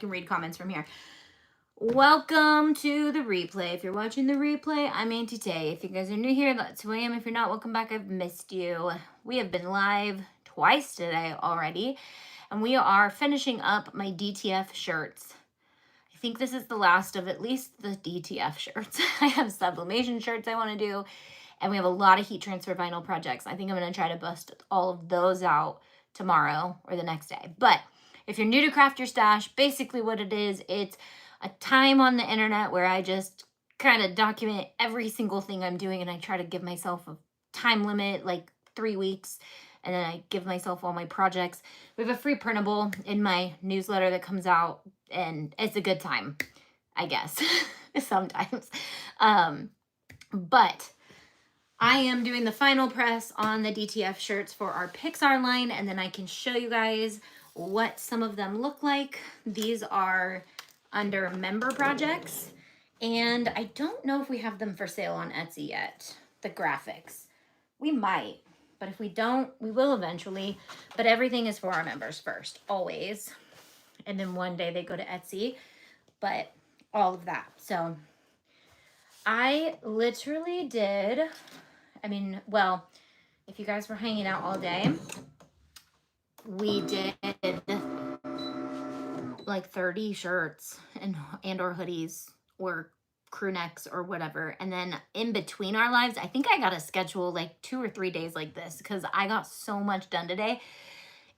can read comments from here. Welcome to the replay. If you're watching the replay, I'm Auntie Tay. If you guys are new here, that's who I am. If you're not, welcome back. I've missed you. We have been live twice today already, and we are finishing up my DTF shirts. I think this is the last of at least the DTF shirts. I have sublimation shirts I want to do, and we have a lot of heat transfer vinyl projects. I think I'm going to try to bust all of those out tomorrow or the next day. But if you're new to Craft Your Stash, basically what it is, it's a time on the internet where I just kind of document every single thing I'm doing, and I try to give myself a time limit, like 3 weeks, and then I give myself all my projects. We have a free printable in my newsletter that comes out, and it's a good time, I guess, sometimes. But I am doing the final press on the DTF shirts for our Pixar line, and then I can show you guys what some of them look like. These are under member projects, and I don't know if we have them for sale on Etsy yet, the graphics. We might, but if we don't, we will eventually. But everything is for our members first, always. And then one day they go to Etsy, but all of that. So I literally did, well, if you guys were hanging out all day, we did like 30 shirts and or hoodies or crew necks or whatever. And then in between our lives, I think I got to schedule like 2 or 3 days like this because I got so much done today.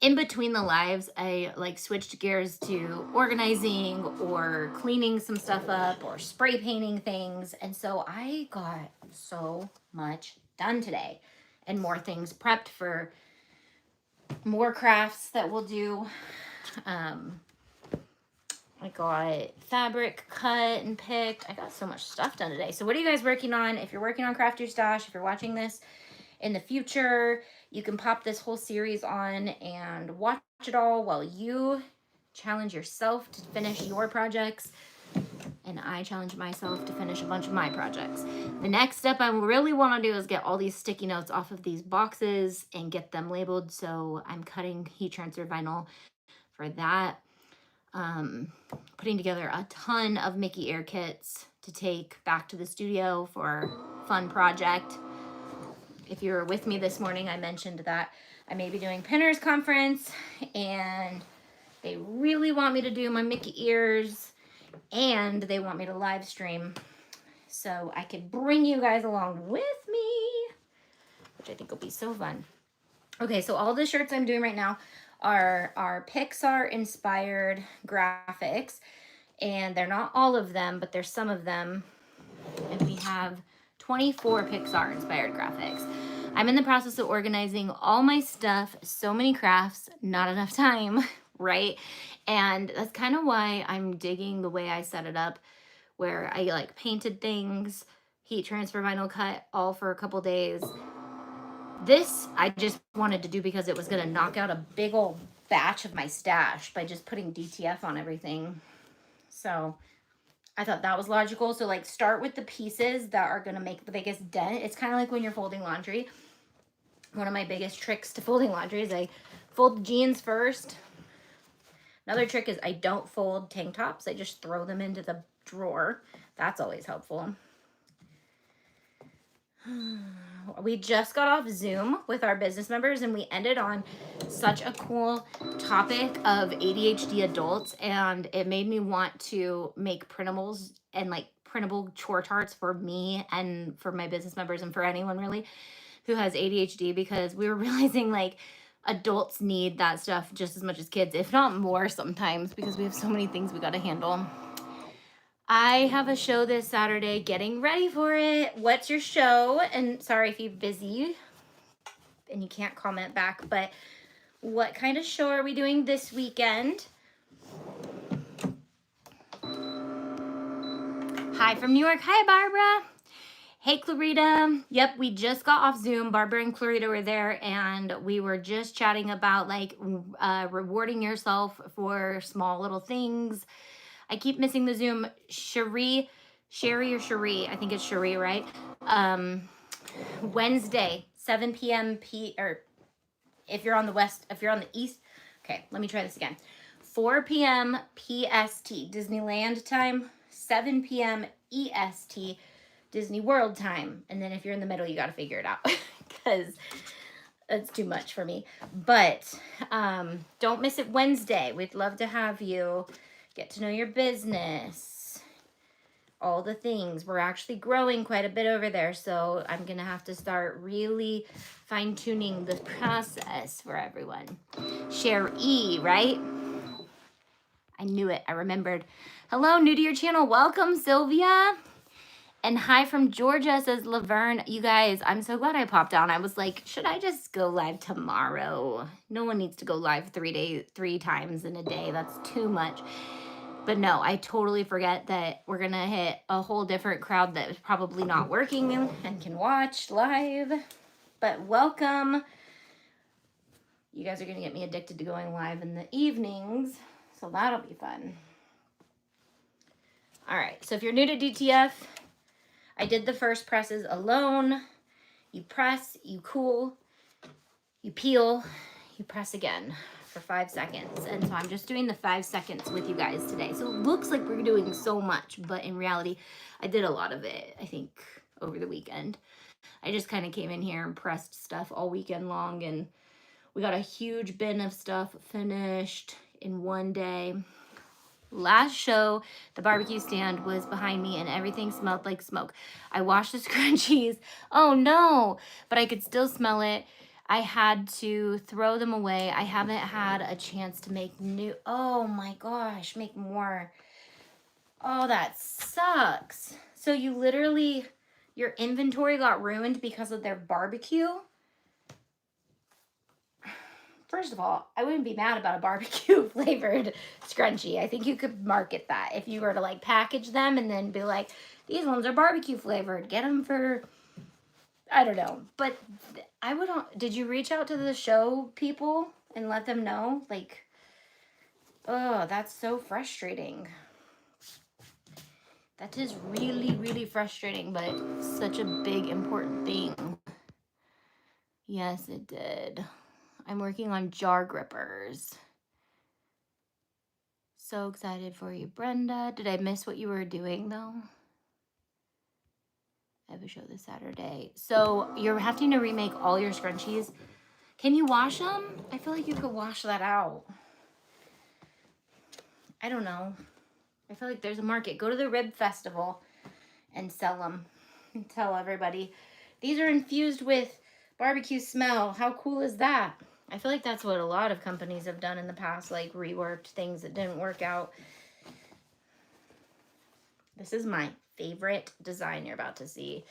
In between the lives, I like switched gears to organizing or cleaning some stuff up or spray painting things. And so I got so much done today and more things prepped for more crafts that we'll do. I got fabric cut and picked. I got so much stuff done today. So what are you guys working on? If you're working on Craft Your Stash, if you're watching this in the future, you can pop this whole series on and watch it all while you challenge yourself to finish your projects. And I challenge myself to finish a bunch of my projects. The next step I really want to do is get all these sticky notes off of these boxes and get them labeled. So I'm cutting heat transfer vinyl for that. Putting together a ton of Mickey Air kits to take back to the studio for a fun project. If you were with me this morning, I mentioned that I may be doing Pinners Conference, and they really want me to do my Mickey ears, and they want me to live stream so I could bring you guys along with me, which I think will be so fun. Okay, so all the shirts I'm doing right now are Pixar inspired graphics, and they're not all of them, but there's some of them, and we have 24 Pixar inspired graphics. I'm in the process of organizing all my stuff, so many crafts, not enough time, right? And that's kind of why I'm digging the way I set it up, where I like painted things, heat transfer vinyl cut all for a couple days. This I just wanted to do because it was going to knock out a big old batch of my stash by just putting DTF on everything. So I thought that was logical. So like start with the pieces that are going to make the biggest dent. It's kind of like when you're folding laundry. One of my biggest tricks to folding laundry is I fold the jeans first. Another trick is I don't fold tank tops. I just throw them into the drawer. That's always helpful. We just got off Zoom with our business members, and we ended on such a cool topic of ADHD adults, and it made me want to make printables and like printable chore charts for me and for my business members and for anyone really who has ADHD, because we were realizing like adults need that stuff just as much as kids, if not more sometimes, because we have so many things we got to handle. I have a show this Saturday, getting ready for it. What's your show? And sorry if you're busy and you can't comment back, but what kind of show are we doing this weekend? Hi from New York. Hi, Barbara. Hey, Clarita. Yep, we just got off Zoom. Barbara and Clarita were there, and we were just chatting about like rewarding yourself for small little things. I keep missing the Zoom. Sherry, I think it's Sherry, right? Wednesday, 7 p.m. or if you're on the west, if you're on the east. Okay, let me try this again. 4 p.m. PST, Disneyland time, 7 p.m. EST, Disney World time. And then if you're in the middle, you got to figure it out because it's too much for me. But don't miss it Wednesday. We'd love to have you get to know your business, all the things. We're actually growing quite a bit over there, so I'm gonna have to start really fine-tuning the process for everyone. Share E, right? I knew it. I remembered. Hello, new to your channel. Welcome, Sylvia. And hi from Georgia, says Laverne. You guys, I'm so glad I popped on. I was like, should I just go live tomorrow? No one needs to go live 3 times in a day. That's too much. But no, I totally forget that we're going to hit a whole different crowd that is probably not working and can watch live. But welcome. You guys are going to get me addicted to going live in the evenings, so that'll be fun. All right, so if you're new to DTF, I did the first presses alone. You press, you cool, you peel, you press again for 5 seconds. And so I'm just doing the 5 seconds with you guys today. So it looks like we're doing so much, but in reality, I did a lot of it, I think, over the weekend. I just kind of came in here and pressed stuff all weekend long, and we got a huge bin of stuff finished in one day. Last show, the barbecue stand was behind me and everything smelled like smoke. I washed the scrunchies. Oh no, but I could still smell it. I had to throw them away. I haven't had a chance to make new. Oh my gosh, make more. Oh, that sucks. So you literally, your inventory got ruined because of their barbecue? First of all, I wouldn't be mad about a barbecue flavored scrunchie. I think you could market that if you were to like package them and then be like, these ones are barbecue flavored. Get them for, I don't know. But I would, did you reach out to the show people and let them know? Like, oh, that's so frustrating. That is really, really frustrating, but such a big, important thing. Yes, it did. I'm working on jar grippers. So excited for you, Brenda. Did I miss what you were doing, though? I have a show this Saturday. So you're having to remake all your scrunchies. Can you wash them? I feel like you could wash that out. I don't know. I feel like there's a market. Go to the Rib Festival and sell them. And tell everybody, these are infused with barbecue smell. How cool is that? I feel like that's what a lot of companies have done in the past, like reworked things that didn't work out. This is my favorite design you're about to see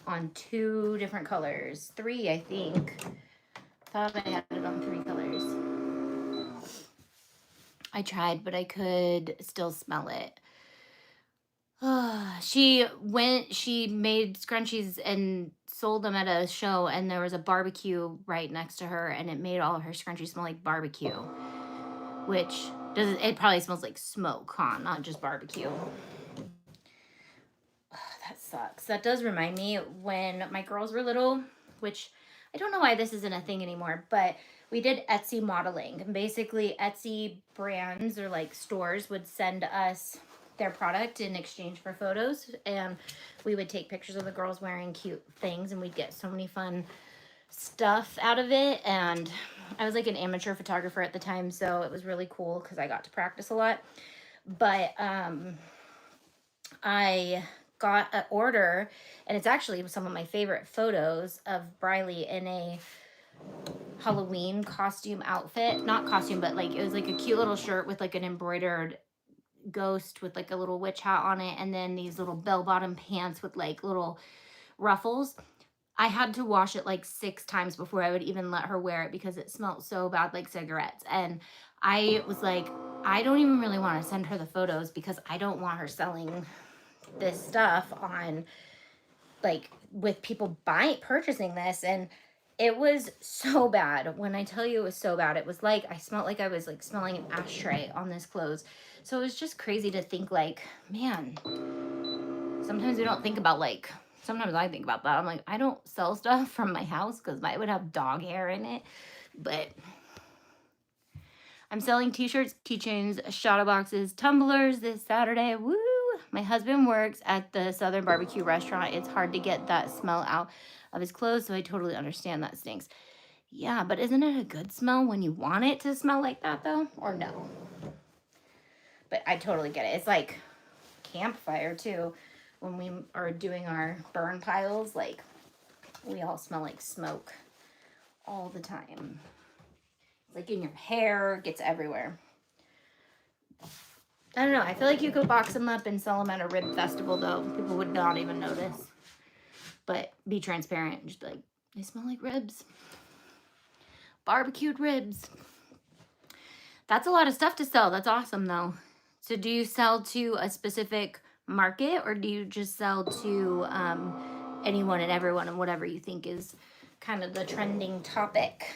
on 2 different colors. 3, I think. Thought I had it on 3 colors. I tried, but I could still smell it. She made scrunchies and sold them at a show, and there was a barbecue right next to her, and it made all of her scrunchies smell like barbecue, which it probably smells like smoke, huh? Not just barbecue. That sucks. That does remind me when my girls were little, which I don't know why this isn't a thing anymore, but we did Etsy modeling. And basically, Etsy brands or like stores would send us their product in exchange for photos, and we would take pictures of the girls wearing cute things, and we'd get so many fun stuff out of it. And I was like an amateur photographer at the time, so it was really cool because I got to practice a lot. But I got an order, and it's actually some of my favorite photos of Briley in a Halloween costume outfit. Not costume, but like it was like a cute little shirt with like an embroidered ghost with like a little witch hat on it, and then these little bell-bottom pants with like little ruffles. I had to wash it like 6 times before I would even let her wear it because it smelled so bad, like cigarettes. And I was like, I don't even really want to send her the photos because I don't want her selling this stuff on like with people purchasing this. And it was so bad. When I tell you it was so bad, it was like I smelled like I was like smelling an ashtray on this clothes. So it was just crazy to think like, man, sometimes we don't think about like, sometimes I think about that. I'm like, I don't sell stuff from my house because it would have dog hair in it. But I'm selling t-shirts, keychains, shadow boxes, tumblers this Saturday. Woo! My husband works at the Southern Barbecue restaurant. It's hard to get that smell out of his clothes, so I totally understand that stinks. Yeah, but isn't it a good smell when you want it to smell like that, though? Or no? But I totally get it. It's like campfire, too. When we are doing our burn piles, like, we all smell like smoke all the time. It's like in your hair, gets everywhere. I don't know. I feel like you could box them up and sell them at a rib festival, though. People would not even notice. But be transparent. Just be like, they smell like ribs. Barbecued ribs. That's a lot of stuff to sell. That's awesome, though. So do you sell to a specific market, or do you just sell to anyone and everyone and whatever you think is kind of the trending topic?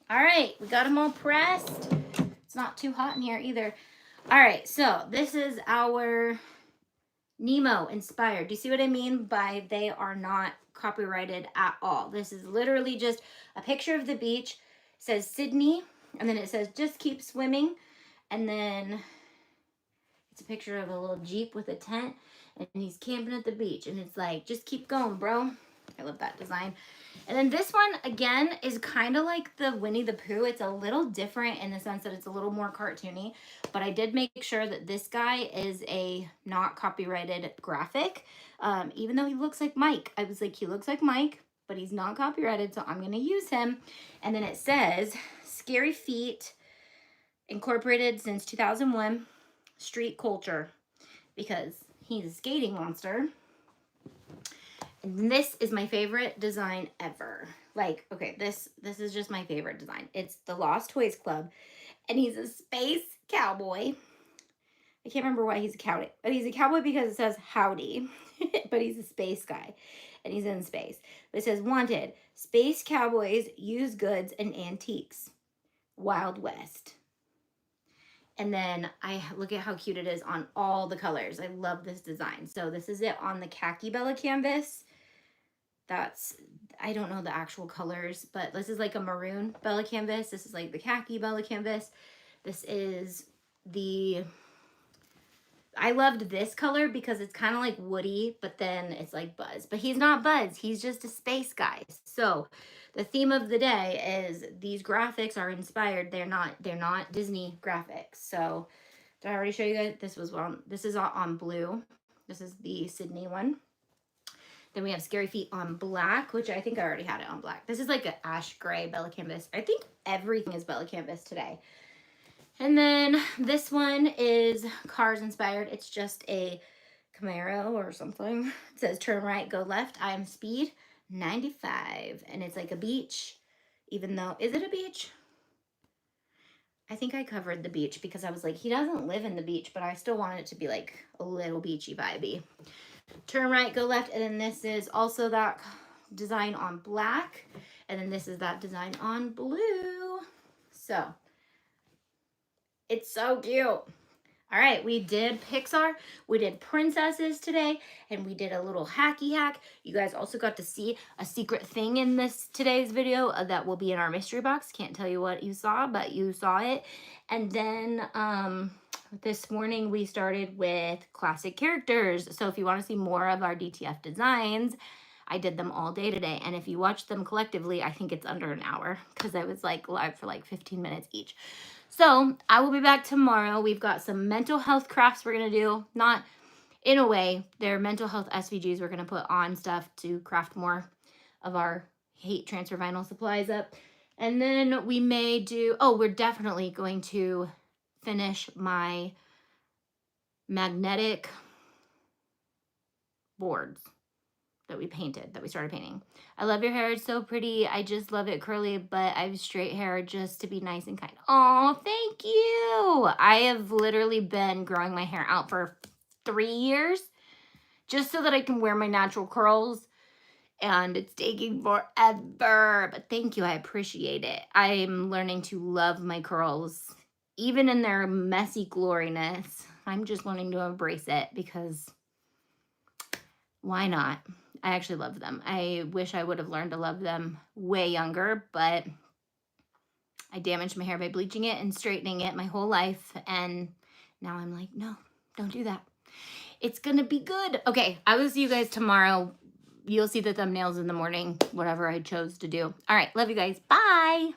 All right. We got them all pressed. It's not too hot in here either. All right, so this is our Nemo inspired. Do you see what I mean by they are not copyrighted at all? This is literally just a picture of the beach. It says Sydney, and then it says just keep swimming. And then it's a picture of a little Jeep with a tent, and he's camping at the beach. And it's like, just keep going, bro. I love that design. And then this one, again, is kind of like the Winnie the Pooh. It's a little different in the sense that it's a little more cartoony. But I did make sure that this guy is a not copyrighted graphic. Even though he looks like Mike. I was like, he looks like Mike, but he's not copyrighted, so I'm going to use him. And then it says, Scary Feet, incorporated since 2001, street culture. Because he's a skating monster. And this is my favorite design ever. Like, okay, this is just my favorite design. It's the Lost Toys Club, and he's a space cowboy. I can't remember why he's a cowboy. But he's a cowboy because it says howdy, but he's a space guy, and he's in space. But it says, wanted, space cowboys, used goods, and antiques. Wild West. And then I look at how cute it is on all the colors. I love this design. So this is it on the khaki Bella canvas. That's, I don't know the actual colors, but this is like a maroon Bella canvas. This is like the khaki Bella canvas. This is the, I loved this color because it's kind of like Woody, but then it's like Buzz. But he's not Buzz. He's just a space guy. So the theme of the day is these graphics are inspired. They're not Disney graphics. So did I already show you guys? This is on blue. This is the Sydney one. Then we have Scary Feet on black, which I think I already had it on black. This is like an ash gray Bella canvas. I think everything is Bella canvas today. And then this one is Cars inspired. It's just a Camaro or something. It says turn right, go left. I am speed 95. And it's like a beach, even though, is it a beach? I think I covered the beach because I was like, he doesn't live in the beach, but I still wanted it to be like a little beachy vibey. Turn right, go left, and then this is also that design on black, and then this is that design on blue. So it's so cute. All right, we did Pixar, we did princesses today, and we did a little hacky hack. You guys also got to see a secret thing in today's video that will be in our mystery box. Can't tell you what you saw, but you saw it. And then this morning we started with classic characters. So if you want to see more of our DTF designs, I did them all day today. And if you watch them collectively, I think it's under an hour because I was like live for like 15 minutes each. So I will be back tomorrow. We've got some mental health crafts we're going to do. Not in a way, they're mental health SVGs we're going to put on stuff to craft more of our hate transfer vinyl supplies up. And then we may do, we're definitely going to finish my magnetic boards that we started painting. I love your hair. It's so pretty. I just love it curly, but I have straight hair just to be nice and kind. Oh, thank you. I have literally been growing my hair out for 3 years just so that I can wear my natural curls, and it's taking forever, but thank you. I appreciate it. I'm learning to love my curls, even in their messy gloriness. I'm just learning to embrace it because why not? I actually love them. I wish I would have learned to love them way younger, but I damaged my hair by bleaching it and straightening it my whole life. And now I'm like, no, don't do that. It's gonna be good. Okay, I will see you guys tomorrow. You'll see the thumbnails in the morning, whatever I chose to do. All right, love you guys. Bye.